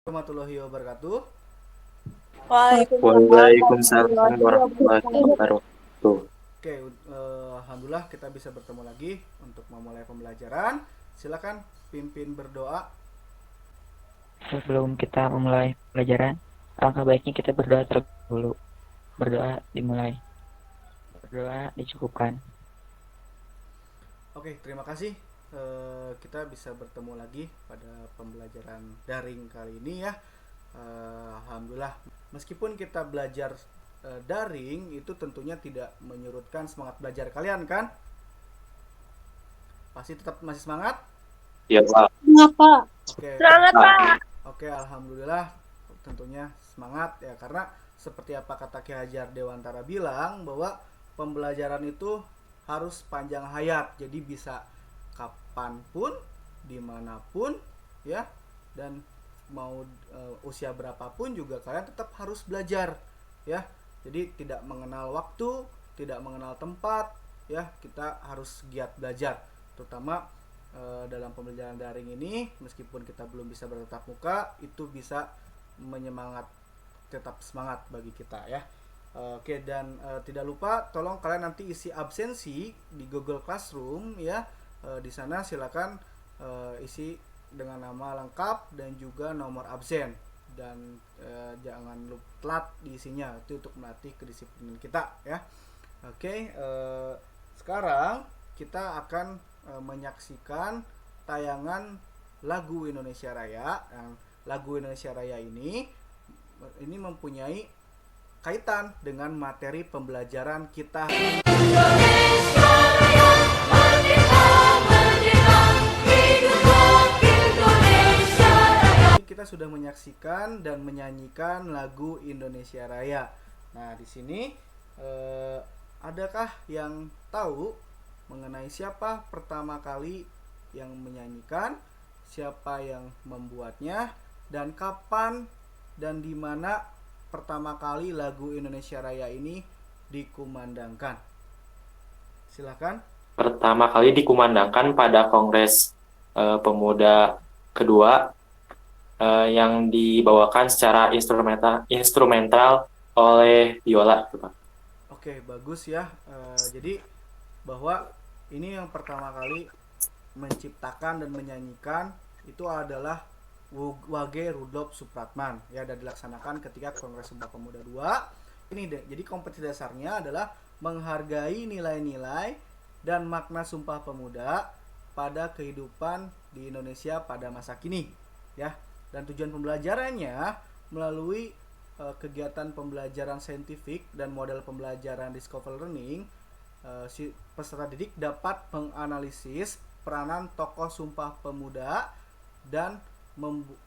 Warahmatullahi wabarakatuh. Waalaikumsalam Waalaikumsalam warahmatullahi warahmatullahi wabarakatuh. wabarakatuh. Oke, alhamdulillah kita bisa bertemu lagi untuk memulai pembelajaran. Silakan pimpin berdoa. Sebelum kita memulai pelajaran, alangkah baiknya kita berdoa terlebih dahulu. Berdoa dimulai. Berdoa dicukupkan. Oke, terima kasih. Kita bisa bertemu lagi pada pembelajaran daring kali ini ya. Alhamdulillah. Meskipun kita belajar daring, itu tentunya tidak menyurutkan semangat belajar kalian kan? Pasti tetap masih semangat? Ya Pak. Ngapa? Oke. Semangat, Pak. Oke, alhamdulillah tentunya semangat ya, karena seperti apa kata Ki Hajar Dewantara bilang bahwa pembelajaran itu harus panjang hayat, jadi bisa kapanpun, dimanapun ya, dan mau usia berapapun juga kalian tetap harus belajar ya. Jadi tidak mengenal waktu, tidak mengenal tempat ya, kita harus giat belajar, terutama dalam pembelajaran daring ini. Meskipun kita belum bisa bertatap muka, itu bisa menyemangat, tetap semangat bagi kita ya. Oke, dan tidak lupa tolong kalian nanti isi absensi di Google Classroom ya. Di sana silakan isi dengan nama lengkap dan juga nomor absen, dan jangan lupa telat diisinya, itu untuk melatih kedisiplinan kita ya. Oke, sekarang kita akan menyaksikan tayangan lagu Indonesia Raya. Lagu Indonesia Raya ini mempunyai kaitan dengan materi pembelajaran kita. Indonesia Raya, merdeka, merdeka, hiduplah Indonesia Raya. Kita sudah menyaksikan dan menyanyikan lagu Indonesia Raya. Nah, di sini adakah yang tahu mengenai siapa pertama kali yang menyanyikan, siapa yang membuatnya, dan kapan dan di mana pertama kali lagu Indonesia Raya ini dikumandangkan? Silakan. Pertama kali dikumandangkan pada Kongres Pemuda kedua yang dibawakan secara instrumental oleh biola, Pak. Oke, bagus ya. Jadi bahwa ini yang pertama kali menciptakan dan menyanyikan itu adalah Wage Rudolf Supratman ya, dan dilaksanakan ketika Kongres Sumpah Pemuda II. Jadi kompetisi dasarnya adalah menghargai nilai-nilai dan makna Sumpah Pemuda pada kehidupan di Indonesia pada masa kini ya. Dan tujuan pembelajarannya melalui kegiatan pembelajaran saintifik dan model pembelajaran discover learning. Si peserta didik dapat menganalisis peranan tokoh Sumpah Pemuda dan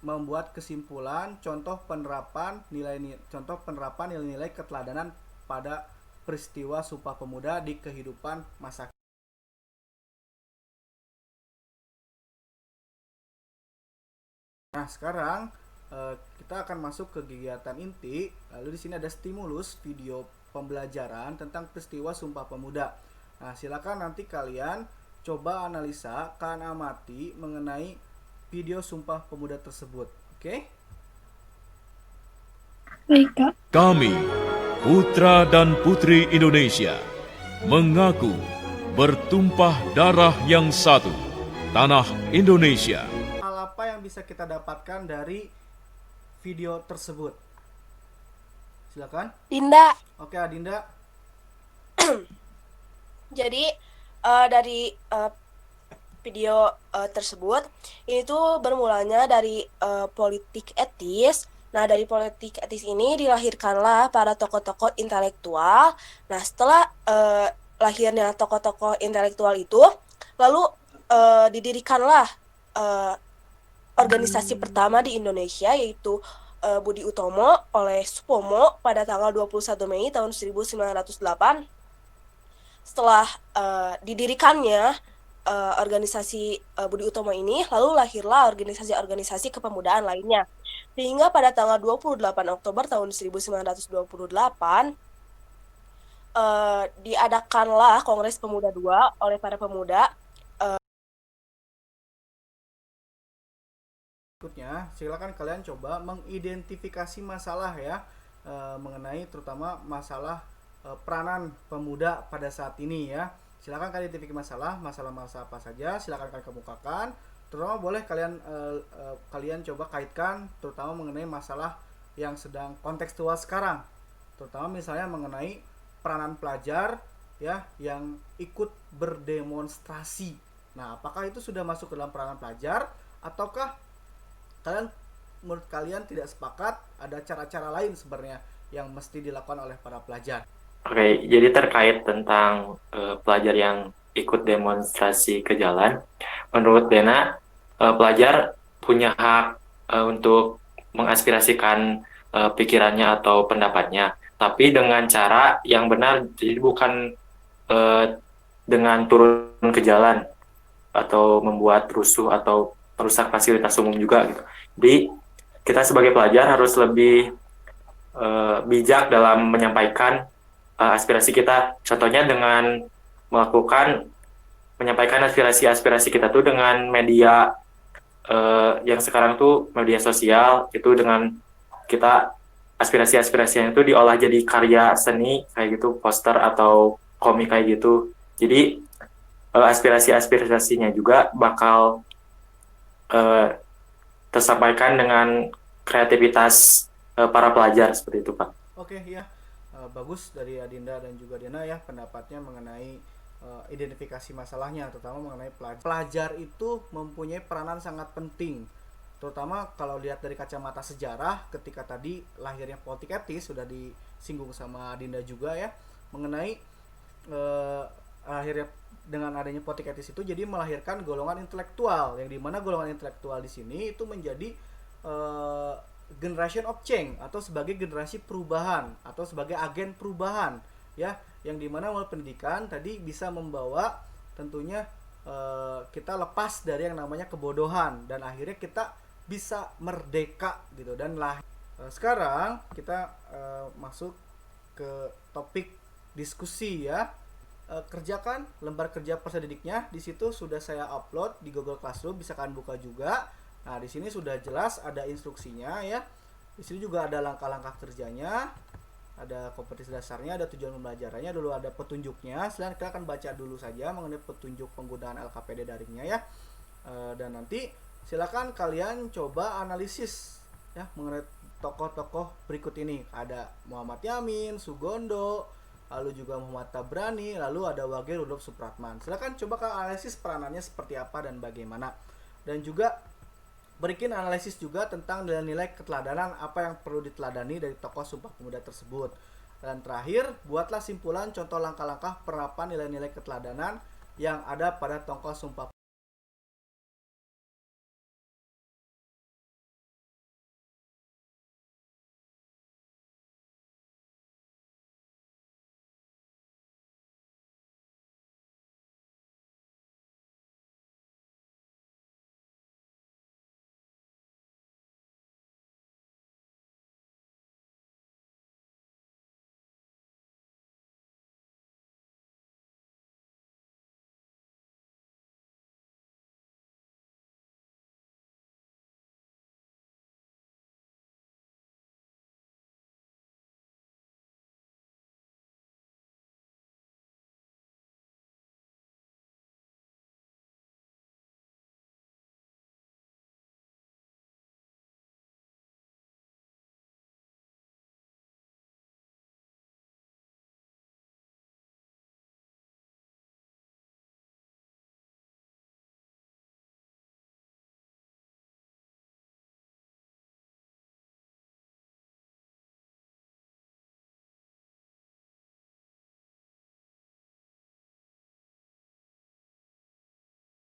membuat kesimpulan contoh penerapan nilai-nilai keteladanan pada peristiwa Sumpah Pemuda di kehidupan masa. Nah, sekarang kita akan masuk ke kegiatan inti. Lalu di sini ada stimulus video pembelajaran tentang peristiwa Sumpah Pemuda. Nah, silakan nanti kalian coba analisa, kalian amati mengenai video Sumpah Pemuda tersebut. Oke? Baik, Kak. Kami, putra dan putri Indonesia, mengaku bertumpah darah yang satu, tanah Indonesia. Hal apa yang bisa kita dapatkan dari video tersebut? Silakan. Dinda. Oke, Adinda. Jadi dari video tersebut ini tuh bermulanya dari politik etis. Nah, dari politik etis ini dilahirkanlah para tokoh-tokoh intelektual. Nah, setelah lahirnya tokoh-tokoh intelektual itu, lalu didirikanlah organisasi pertama di Indonesia, yaitu Budi Utomo oleh Supomo pada tanggal 21 Mei tahun 1908. Setelah didirikannya organisasi Budi Utomo ini, lalu lahirlah organisasi-organisasi kepemudaan lainnya. Sehingga pada tanggal 28 Oktober tahun 1928 diadakanlah Kongres Pemuda II oleh para pemuda Berikutnya, silakan kalian coba mengidentifikasi masalah ya, mengenai terutama masalah peranan pemuda pada saat ini ya. Silakan kalian identifikasi masalah apa saja, silakan kalian kemukakan. Terutama boleh kalian coba kaitkan terutama mengenai masalah yang sedang kontekstual sekarang. Terutama misalnya mengenai peranan pelajar ya yang ikut berdemonstrasi. Nah, apakah itu sudah masuk ke dalam peranan pelajar ataukah menurut kalian tidak sepakat ada cara-cara lain sebenarnya yang mesti dilakukan oleh para pelajar? Oke, jadi terkait tentang pelajar yang ikut demonstrasi ke jalan, menurut Dena, pelajar punya hak untuk mengaspirasikan pikirannya atau pendapatnya, tapi dengan cara yang benar, jadi bukan dengan turun ke jalan atau membuat rusuh atau merusak fasilitas umum juga gitu. Jadi kita sebagai pelajar harus lebih bijak dalam menyampaikan aspirasi kita. Contohnya dengan menyampaikan aspirasi kita tuh dengan media yang sekarang tuh media sosial, itu dengan kita aspirasi-aspirasinya itu diolah jadi karya seni kayak gitu, poster atau komik kayak gitu. Jadi aspirasinya juga bakal tersampaikan dengan kreativitas para pelajar seperti itu, Pak. Oke ya, bagus dari Adinda dan juga Dena ya pendapatnya mengenai identifikasi masalahnya, terutama mengenai pelajar. Pelajar itu mempunyai peranan sangat penting, terutama kalau lihat dari kacamata sejarah. Ketika tadi lahirnya politik etis sudah disinggung sama Adinda juga ya, mengenai akhirnya dengan adanya politik etis itu jadi melahirkan golongan intelektual, yang dimana golongan intelektual di sini itu menjadi generation of change atau sebagai generasi perubahan atau sebagai agen perubahan ya, yang dimana melalui pendidikan tadi bisa membawa tentunya kita lepas dari yang namanya kebodohan dan akhirnya kita bisa merdeka gitu. Dan sekarang kita masuk ke topik diskusi ya. Kerjakan lembar kerja peserta didiknya. Di situ sudah saya upload di Google Classroom, bisa kalian buka juga. Nah, di sini sudah jelas ada instruksinya ya. Di sini juga ada langkah-langkah kerjanya, ada kompetisi dasarnya, ada tujuan pembelajarannya, dulu ada petunjuknya. Selanjutnya kita akan baca dulu saja mengenai petunjuk penggunaan LKPD daringnya ya. Dan nanti silakan kalian coba analisis ya mengenai tokoh-tokoh berikut ini. Ada Muhammad Yamin, Sugondo, lalu juga Muhammad Tabrani, lalu ada Wage Rudolf Supratman. Silakan coba kalian analisis peranannya seperti apa dan bagaimana. Dan juga berikan analisis juga tentang nilai-nilai keteladanan apa yang perlu diteladani dari tokoh Sumpah Pemuda tersebut. Dan terakhir, buatlah simpulan contoh langkah-langkah penerapan nilai-nilai keteladanan yang ada pada tokoh Sumpah.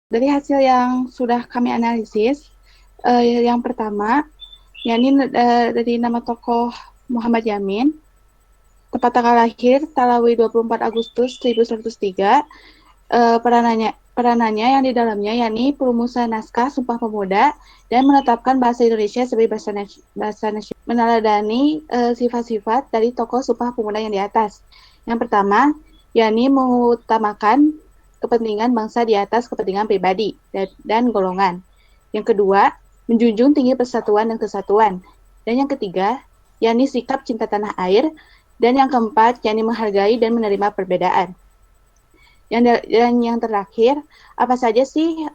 Dari hasil yang sudah kami analisis, yang pertama, yakni dari nama tokoh Muhammad Yamin, tepat tanggal lahir Talawi 24 Agustus 1103, peranannya yang di dalamnya yakni perumusan naskah Sumpah Pemuda dan menetapkan bahasa Indonesia sebagai bahasa nasional, meneladani sifat-sifat dari tokoh Sumpah Pemuda yang di atas. Yang pertama, yakni mengutamakan kepentingan bangsa di atas kepentingan pribadi dan golongan. Yang kedua, menjunjung tinggi persatuan dan kesatuan. Dan yang ketiga, yakni sikap cinta tanah air. Dan yang keempat, yakni menghargai dan menerima perbedaan. Dan yang terakhir, apa saja sih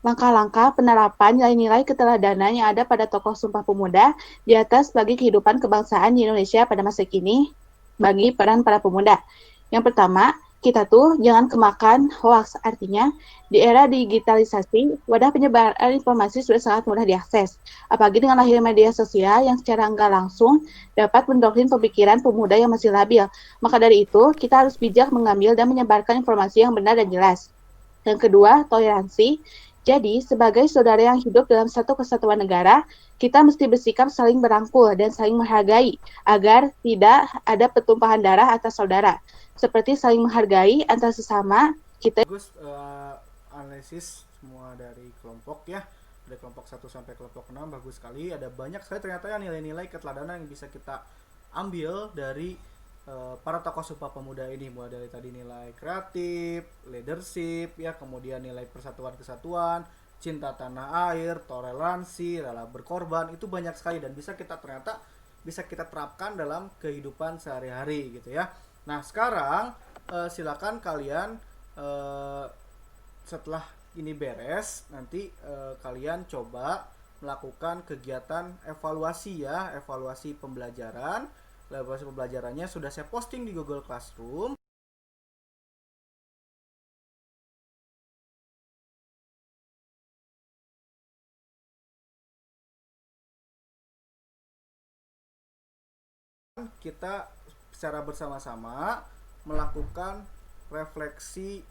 langkah-langkah penerapan nilai-nilai keteladanan yang ada pada tokoh Sumpah Pemuda di atas bagi kehidupan kebangsaan di Indonesia pada masa kini bagi peran para pemuda. Yang pertama, kita tuh jangan kemakan hoax. Artinya, di era digitalisasi, wadah penyebaran informasi sudah sangat mudah diakses. Apalagi dengan lahirnya media sosial yang secara enggak langsung dapat mendoktrin pemikiran pemuda yang masih labil. Maka dari itu, kita harus bijak mengambil dan menyebarkan informasi yang benar dan jelas. Yang kedua, toleransi. Jadi, sebagai saudara yang hidup dalam satu kesatuan negara, kita mesti bersikap saling berangkul dan saling menghargai agar tidak ada pertumpahan darah atas saudara. Seperti saling menghargai antar sesama kita. Bagus analisis semua dari kelompok ya, dari kelompok 1 sampai kelompok 6, bagus sekali. Ada banyak sekali ternyata ya nilai-nilai keteladanan yang bisa kita ambil dari para tokoh Sumpah Pemuda ini, mulai dari tadi nilai kreatif, leadership ya, kemudian nilai persatuan kesatuan, cinta tanah air, toleransi, rela berkorban, itu banyak sekali dan bisa kita terapkan dalam kehidupan sehari-hari gitu ya. Nah sekarang silakan kalian setelah ini beres nanti kalian coba melakukan kegiatan evaluasi ya, evaluasi pembelajaran. Evaluasi pembelajarannya sudah saya posting di Google Classroom. Kita secara bersama-sama melakukan refleksi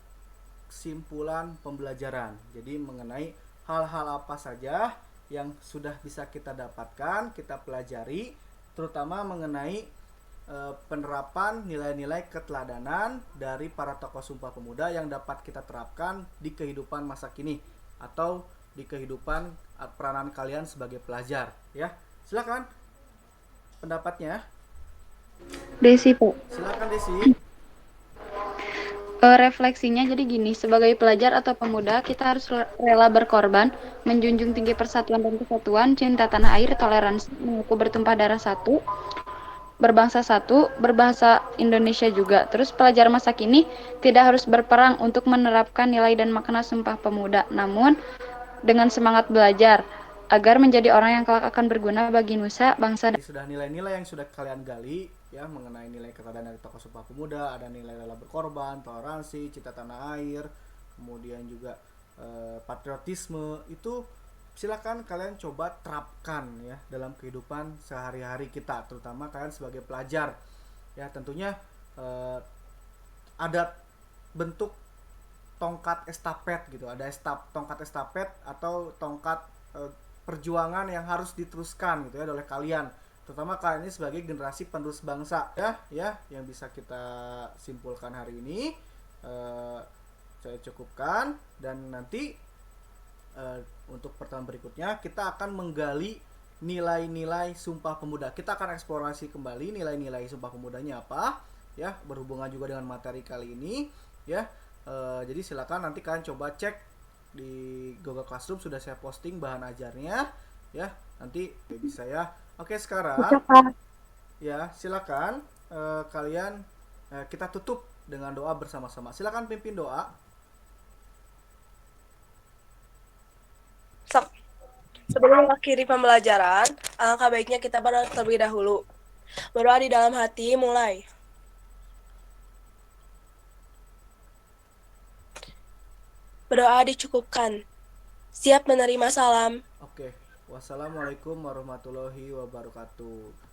kesimpulan pembelajaran. Jadi mengenai hal-hal apa saja yang sudah bisa kita dapatkan, kita pelajari, terutama mengenai penerapan nilai-nilai keteladanan dari para tokoh Sumpah Pemuda yang dapat kita terapkan di kehidupan masa kini atau di kehidupan peranan kalian sebagai pelajar ya. Silakan pendapatnya. Desi, Pak. Silakan Desi. Refleksinya jadi gini, sebagai pelajar atau pemuda, kita harus rela berkorban, menjunjung tinggi persatuan dan kesatuan, cinta tanah air, toleransi, mengaku bertumpah darah satu, berbangsa satu, berbahasa Indonesia juga. Terus pelajar masa kini tidak harus berperang untuk menerapkan nilai dan makna Sumpah Pemuda, namun dengan semangat belajar, agar menjadi orang yang kelak akan berguna bagi nusa, bangsa, dan Sudah nilai-nilai yang sudah kalian gali ya mengenai nilai keteladanan dari tokoh Sumpah Pemuda, ada nilai rela berkorban, toleransi, cinta tanah air, kemudian juga patriotisme, itu silakan kalian coba terapkan ya dalam kehidupan sehari-hari kita, terutama kalian sebagai pelajar ya. Tentunya ada bentuk tongkat estafet gitu, ada tongkat estafet atau tongkat perjuangan yang harus diteruskan gitu ya oleh kalian, terutama kalian ini sebagai generasi penerus bangsa ya yang bisa kita simpulkan hari ini. Saya cukupkan dan nanti untuk pertemuan berikutnya kita akan menggali nilai-nilai Sumpah Pemuda. Kita akan eksplorasi kembali nilai-nilai Sumpah Pemudanya apa ya, berhubungan juga dengan materi kali ini ya. Jadi silakan nanti kalian coba cek di Google Classroom, sudah saya posting bahan ajarnya ya, nanti bisa ya. Oke, sekarang ya silakan kalian kita tutup dengan doa bersama-sama. Silakan pimpin doa. Sebelum mengakhiri pembelajaran, alangkah baiknya kita berdoa terlebih dahulu. Berdoa di dalam hati, mulai. Berdoa dicukupkan. Siap menerima salam. Oke. Wassalamualaikum warahmatullahi wabarakatuh.